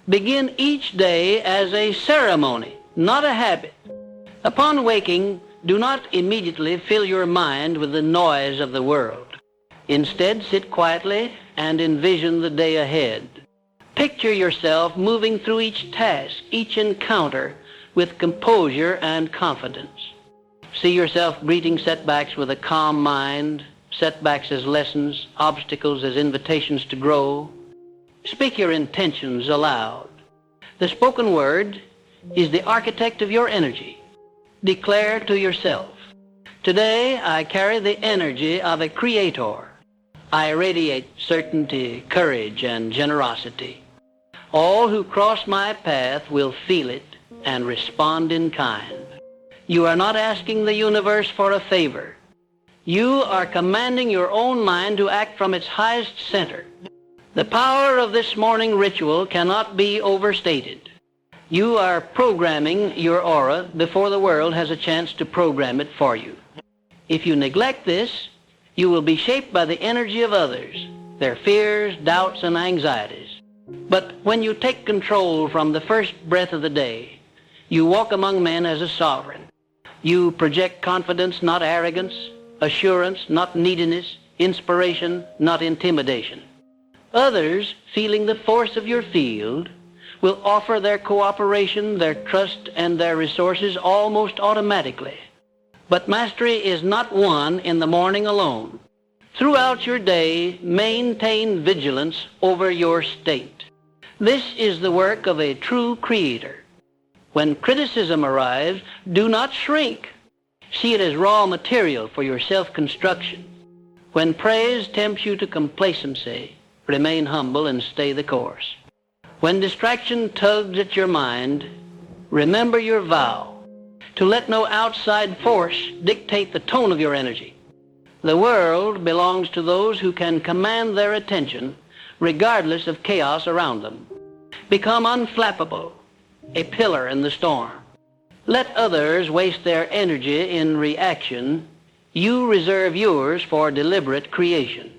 Begin each day as a ceremony, not a habit. Upon waking, do not immediately fill your mind with the noise of the world. Instead, sit quietly and envision the day ahead. Picture yourself moving through each task, each encounter, with composure and confidence. See yourself greeting setbacks with a calm mind, setbacks as lessons, obstacles as invitations to grow. Speak your intentions aloud. The spoken word is the architect of your energy. Declare to yourself, today I carry the energy of a creator. I radiate certainty, courage, and generosity. All who cross my path will feel it and respond in kind. You are not asking the universe for a favor. You are commanding your own mind to act from its highest center. The power of this morning ritual cannot be overstated. You are programming your aura before the world has a chance to program it for you. If you neglect this, you will be shaped by the energy of others, their fears, doubts, and anxieties. But when you take control from the first breath of the day, you walk among men as a sovereign. You project confidence, not arrogance, assurance, not neediness, inspiration, not intimidation. Others, feeling the force of your field, will offer their cooperation, their trust, and their resources almost automatically. But mastery is not won in the morning alone. Throughout your day, maintain vigilance over your state. This is the work of a true creator. When criticism arrives, do not shrink. See it as raw material for your self-construction. When praise tempts you to complacency, remain humble and stay the course. When distraction tugs at your mind, remember your vow to let no outside force dictate the tone of your energy. The world belongs to those who can command their attention regardless of chaos around them. Become unflappable, a pillar in the storm. Let others waste their energy in reaction. You reserve yours for deliberate creation.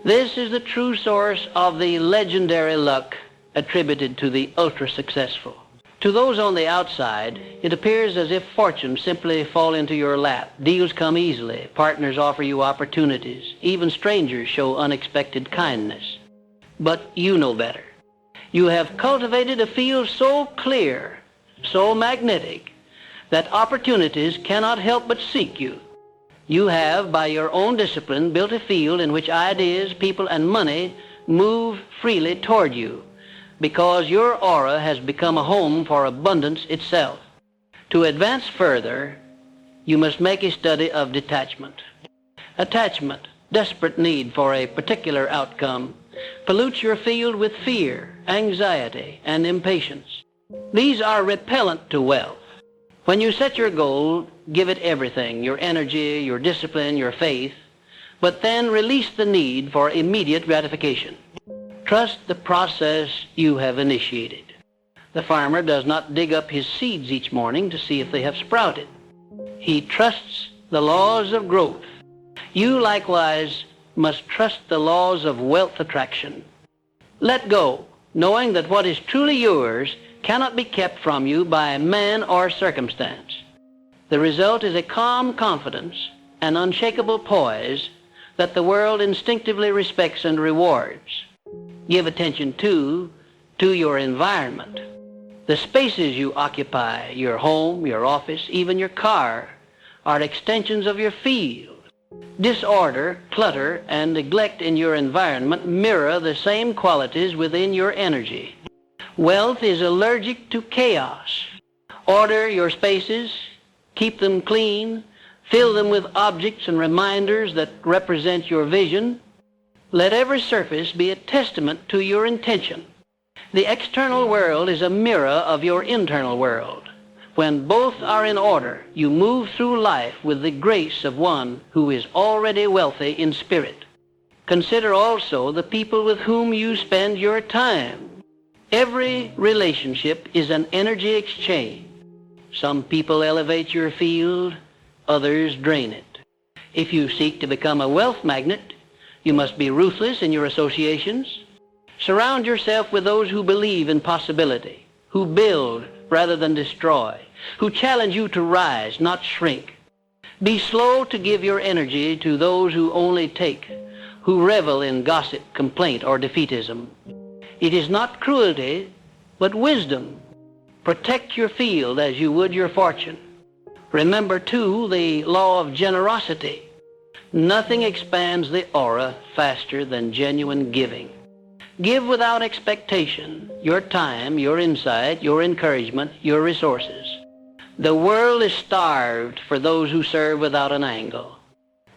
This is the true source of the legendary luck attributed to the ultra-successful. To those on the outside, it appears as if fortunes simply fall into your lap. Deals come easily. Partners offer you opportunities. Even strangers show unexpected kindness. But you know better. You have cultivated a field so clear, so magnetic, that opportunities cannot help but seek you. You have, by your own discipline, built a field in which ideas, people, and money move freely toward you, because your aura has become a home for abundance itself. To advance further, you must make a study of detachment. Attachment, desperate need for a particular outcome, pollutes your field with fear, anxiety, and impatience. These are repellent to wealth. When you set your goal, give it everything, your energy, your discipline, your faith, but then release the need for immediate gratification. Trust the process you have initiated. The farmer does not dig up his seeds each morning to see if they have sprouted. He trusts the laws of growth. You likewise must trust the laws of wealth attraction. Let go, knowing that what is truly yours cannot be kept from you by man or circumstance. The result is a calm confidence, an unshakable poise that the world instinctively respects and rewards. Give attention to your environment. The spaces you occupy, your home, your office, even your car, are extensions of your field. Disorder, clutter, and neglect in your environment mirror the same qualities within your energy. Wealth is allergic to chaos. Order your spaces, keep them clean, fill them with objects and reminders that represent your vision. Let every surface be a testament to your intention. The external world is a mirror of your internal world. When both are in order, you move through life with the grace of one who is already wealthy in spirit. Consider also the people with whom you spend your time. Every relationship is an energy exchange. Some people elevate your field, others drain it. If you seek to become a wealth magnet, you must be ruthless in your associations. Surround yourself with those who believe in possibility, who build rather than destroy, who challenge you to rise, not shrink. Be slow to give your energy to those who only take, who revel in gossip, complaint, or defeatism. It is not cruelty, but wisdom. Protect your field as you would your fortune. Remember, too, the law of generosity. Nothing expands the aura faster than genuine giving. Give without expectation your time, your insight, your encouragement, your resources. The world is starved for those who serve without an angle.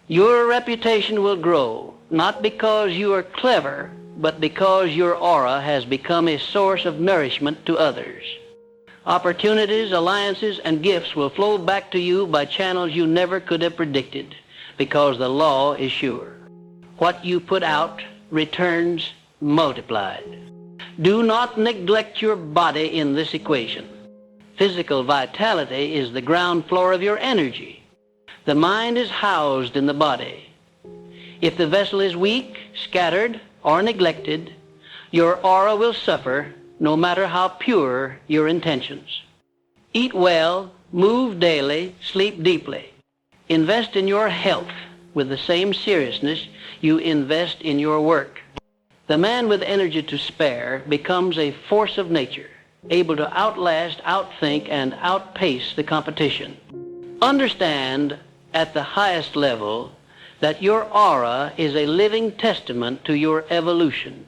Your reputation will grow, not because you are clever, but because your aura has become a source of nourishment to others. Opportunities, alliances, and gifts will flow back to you by channels you never could have predicted, because the law is sure. What you put out returns multiplied. Do not neglect your body in this equation. Physical vitality is the ground floor of your energy. The mind is housed in the body. If the vessel is weak, scattered, or neglected, your aura will suffer, no matter how pure your intentions. Eat well, move daily, sleep deeply. Invest in your health with the same seriousness you invest in your work. The man with energy to spare becomes a force of nature, able to outlast, outthink, and outpace the competition. Understand at the highest level that your aura is a living testament to your evolution.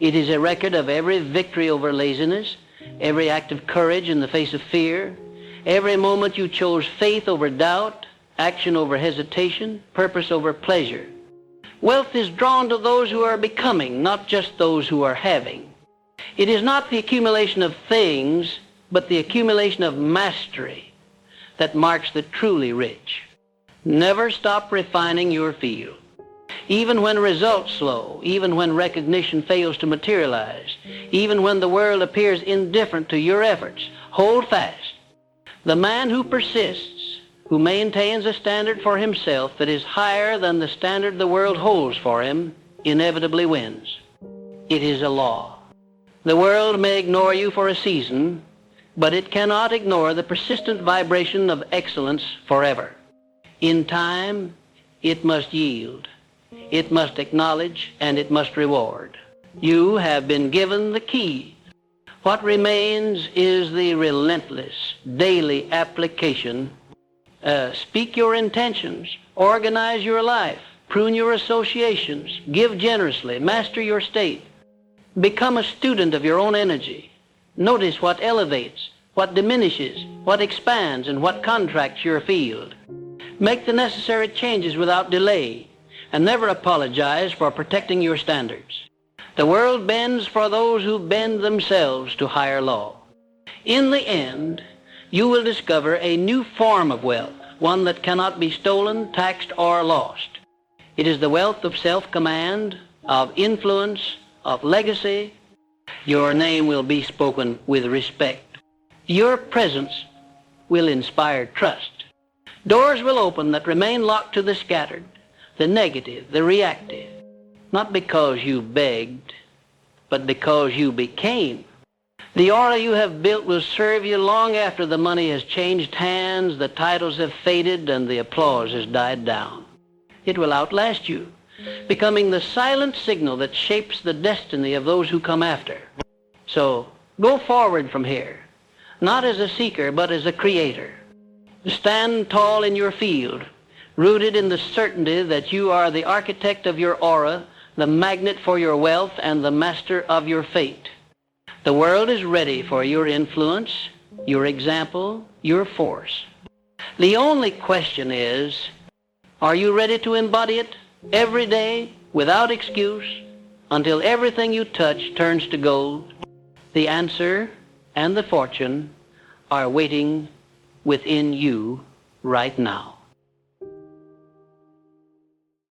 It is a record of every victory over laziness, every act of courage in the face of fear, every moment you chose faith over doubt, action over hesitation, purpose over pleasure. Wealth is drawn to those who are becoming, not just those who are having. It is not the accumulation of things, but the accumulation of mastery that marks the truly rich. Never stop refining your field. Even when results slow, even when recognition fails to materialize, even when the world appears indifferent to your efforts, hold fast. The man who persists, who maintains a standard for himself that is higher than the standard the world holds for him, inevitably wins. It is a law. The world may ignore you for a season, but it cannot ignore the persistent vibration of excellence forever. In time, it must yield. It must acknowledge, and it must reward. You have been given the key. What remains is the relentless, daily application. Speak your intentions, organize your life, prune your associations, give generously, master your state. Become a student of your own energy. Notice what elevates, what diminishes, what expands, and what contracts your field. Make the necessary changes without delay, and never apologize for protecting your standards. The world bends for those who bend themselves to higher law. In the end, you will discover a new form of wealth, one that cannot be stolen, taxed, or lost. It is the wealth of self-command, of influence, of legacy. Your name will be spoken with respect. Your presence will inspire trust. Doors will open that remain locked to the scattered, the negative, the reactive, not because you begged, but because you became. The aura you have built will serve you long after the money has changed hands, the titles have faded, and the applause has died down. It will outlast you, becoming the silent signal that shapes the destiny of those who come after. So go forward from here, not as a seeker, but as a creator. Stand tall in your field. rooted in the certainty that you are the architect of your aura, the magnet for your wealth, and the master of your fate. The world is ready for your influence, your example, your force. The only question is, are you ready to embody it every day without excuse until everything you touch turns to gold? The answer and the fortune are waiting within you right now.